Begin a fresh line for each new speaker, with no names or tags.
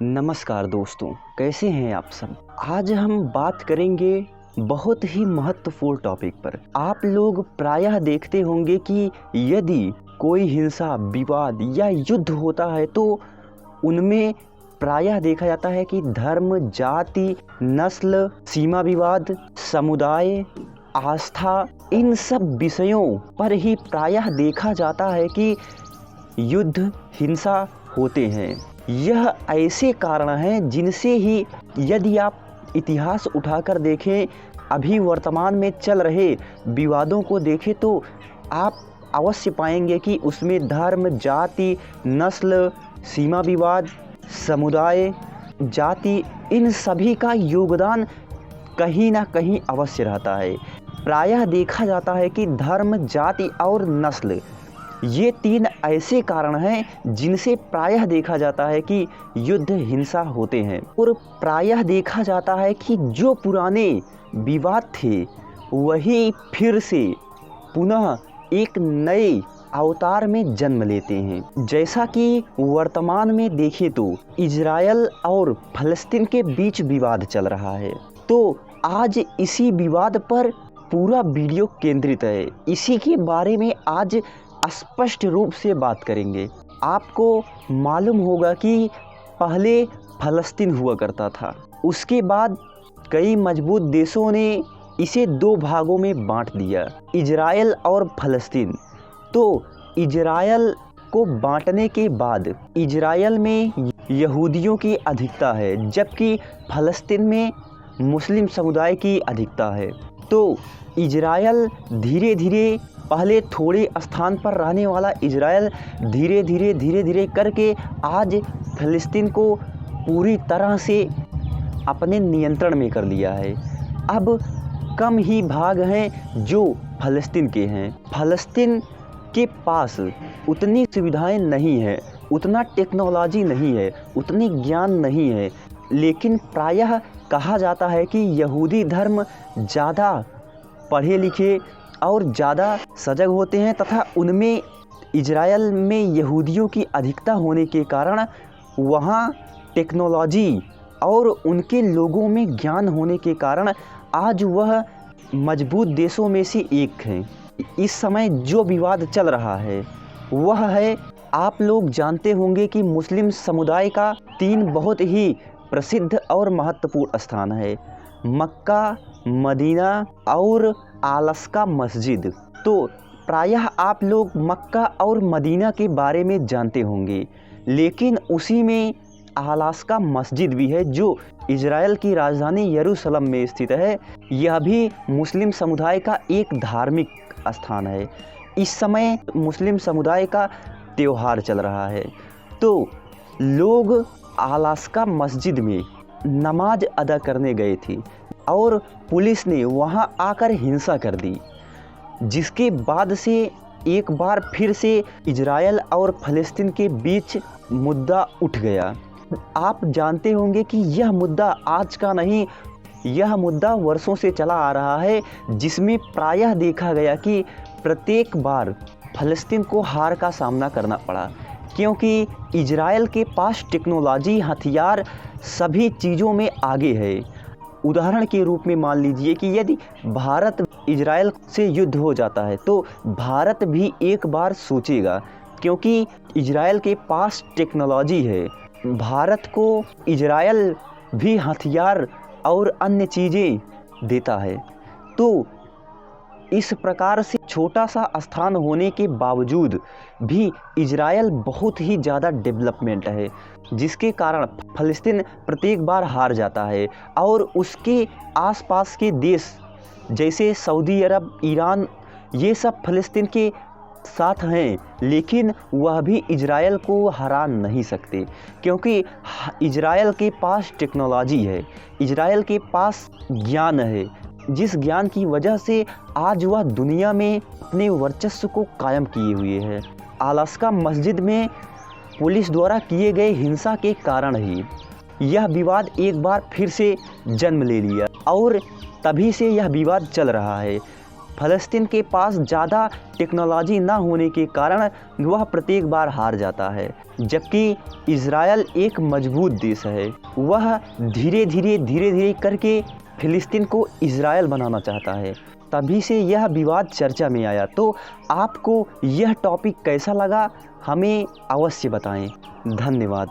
नमस्कार दोस्तों, कैसे हैं आप सब। आज हम बात करेंगे बहुत ही महत्वपूर्ण टॉपिक पर। आप लोग प्रायः देखते होंगे कि यदि कोई हिंसा, विवाद या युद्ध होता है तो उनमें प्रायः देखा जाता है कि धर्म, जाति, नस्ल, सीमा विवाद, समुदाय, आस्था, इन सब विषयों पर ही प्रायः देखा जाता है कि युद्ध, हिंसा होते हैं। यह ऐसे कारण हैं जिनसे ही यदि आप इतिहास उठाकर देखें, अभी वर्तमान में चल रहे विवादों को देखें तो आप अवश्य पाएंगे कि उसमें धर्म, जाति, नस्ल, सीमा विवाद, समुदाय, जाति, इन सभी का योगदान कहीं ना कहीं अवश्य रहता है। प्रायः देखा जाता है कि धर्म, जाति और नस्ल, ये तीन ऐसे कारण हैं जिनसे प्रायः देखा जाता है कि युद्ध, हिंसा होते हैं। और प्रायः देखा जाता है कि जो पुराने विवाद थे वही फिर से पुनः एक नए अवतार में जन्म लेते हैं। जैसा कि वर्तमान में देखें तो इजरायल और फ़लस्तीन के बीच विवाद चल रहा है, तो आज इसी विवाद पर पूरा वीडियो केंद्रित है। इसी के बारे में आज स्पष्ट रूप से बात करेंगे। आपको मालूम होगा कि पहले फ़लस्तीन हुआ करता था, उसके बाद कई मजबूत देशों ने इसे दो भागों में बांट दिया, इजरायल और फ़लस्तीन। तो इजरायल को बांटने के बाद इजरायल में यहूदियों की अधिकता है, जबकि फ़लस्तीन में मुस्लिम समुदाय की अधिकता है। तो इजरायल धीरे धीरे, पहले थोड़े स्थान पर रहने वाला इजरायल धीरे धीरे करके आज फ़लस्तीन को पूरी तरह से अपने नियंत्रण में कर लिया है। अब कम ही भाग हैं जो फ़लस्तीन के हैं। फ़लस्तीन के पास उतनी सुविधाएं नहीं है, उतना टेक्नोलॉजी नहीं है, उतनी ज्ञान नहीं है, लेकिन प्रायः कहा जाता है कि यहूदी धर्म ज़्यादा पढ़े लिखे और ज़्यादा सजग होते हैं, तथा उनमें इजरायल में यहूदियों की अधिकता होने के कारण वहाँ टेक्नोलॉजी और उनके लोगों में ज्ञान होने के कारण आज वह मजबूत देशों में से एक हैं। इस समय जो विवाद चल रहा है वह है, आप लोग जानते होंगे कि मुस्लिम समुदाय का तीन बहुत ही प्रसिद्ध और महत्वपूर्ण स्थान है, मक्का, मदीना और आलस्का मस्जिद। तो प्रायः आप लोग मक्का और मदीना के बारे में जानते होंगे, लेकिन उसी में आलस्का मस्जिद भी है जो इजरायल की राजधानी यरूशलेम में स्थित है। यह भी मुस्लिम समुदाय का एक धार्मिक स्थान है। इस समय मुस्लिम समुदाय का त्यौहार चल रहा है, तो लोग आलस्का मस्जिद में नमाज अदा करने गए थे और पुलिस ने वहां आकर हिंसा कर दी, जिसके बाद से एक बार फिर से इजरायल और फ़लस्तीन के बीच मुद्दा उठ गया। आप जानते होंगे कि यह मुद्दा आज का नहीं, यह मुद्दा वर्षों से चला आ रहा है, जिसमें प्रायः देखा गया कि प्रत्येक बार फ़लस्तीन को हार का सामना करना पड़ा, क्योंकि इजरायल के पास टेक्नोलॉजी, हथियार सभी चीज़ों में आगे है। उदाहरण के रूप में मान लीजिए कि यदि भारत इजरायल से युद्ध हो जाता है तो भारत भी एक बार सोचेगा, क्योंकि इजरायल के पास टेक्नोलॉजी है। भारत को इजरायल भी हथियार और अन्य चीज़ें देता है। तो इस प्रकार से छोटा सा स्थान होने के बावजूद भी इजरायल बहुत ही ज़्यादा डेवलपमेंट है, जिसके कारण फ़लस्तीन प्रत्येक बार हार जाता है। और उसके आसपास के देश जैसे सऊदी अरब, ईरान, ये सब फ़लस्तीन के साथ हैं, लेकिन वह भी इजरायल को हरा नहीं सकते, क्योंकि इजरायल के पास टेक्नोलॉजी है, इजरायल के पास ज्ञान है, जिस ज्ञान की वजह से आज वह दुनिया में अपने वर्चस्व को कायम किए हुए है। आलस्का मस्जिद में पुलिस द्वारा किए गए हिंसा के कारण ही यह विवाद एक बार फिर से जन्म ले लिया और तभी से यह विवाद चल रहा है। फ़लस्तीन के पास ज़्यादा टेक्नोलॉजी ना होने के कारण वह प्रत्येक बार हार जाता है, जबकि इज़राइल एक मजबूत देश है। वह धीरे धीरे करके फ़िलिस्तीन को इज़राइल बनाना चाहता है, तभी से यह विवाद चर्चा में आया। तो आपको यह टॉपिक कैसा लगा, हमें अवश्य बताएं। धन्यवाद।